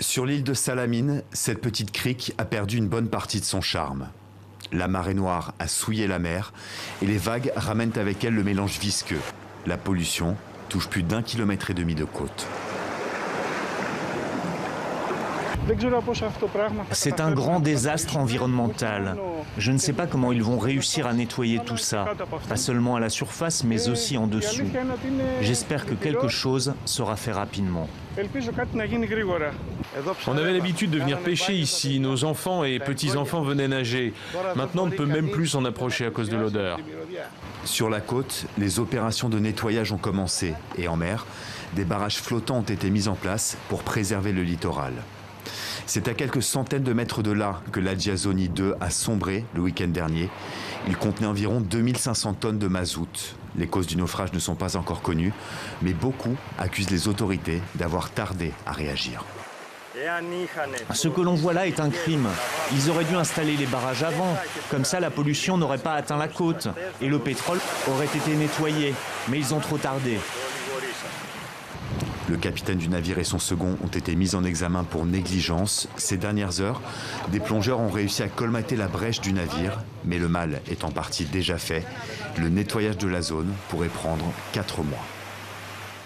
Sur l'île de Salamine, cette petite crique a perdu une bonne partie de son charme. La marée noire a souillé la mer et les vagues ramènent avec elles le mélange visqueux. La pollution touche plus d'1,5 km de côte. C'est un grand désastre environnemental. Je ne sais pas comment ils vont réussir à nettoyer tout ça, pas seulement à la surface, mais aussi en dessous. J'espère que quelque chose sera fait rapidement. On avait l'habitude de venir pêcher ici, nos enfants et petits-enfants venaient nager. Maintenant, on ne peut même plus s'en approcher à cause de l'odeur. Sur la côte, les opérations de nettoyage ont commencé et en mer, des barrages flottants ont été mis en place pour préserver le littoral. C'est à quelques centaines de mètres de là que l'Adjazoni 2 a sombré le week-end dernier. Il contenait environ 2500 tonnes de mazout. Les causes du naufrage ne sont pas encore connues, mais beaucoup accusent les autorités d'avoir tardé à réagir. Ce que l'on voit là est un crime. Ils auraient dû installer les barrages avant. Comme ça, la pollution n'aurait pas atteint la côte et le pétrole aurait été nettoyé. Mais ils ont trop tardé. Le capitaine du navire et son second ont été mis en examen pour négligence. Ces dernières heures, des plongeurs ont réussi à colmater la brèche du navire, mais le mal est en partie déjà fait. Le nettoyage de la zone pourrait prendre 4 mois.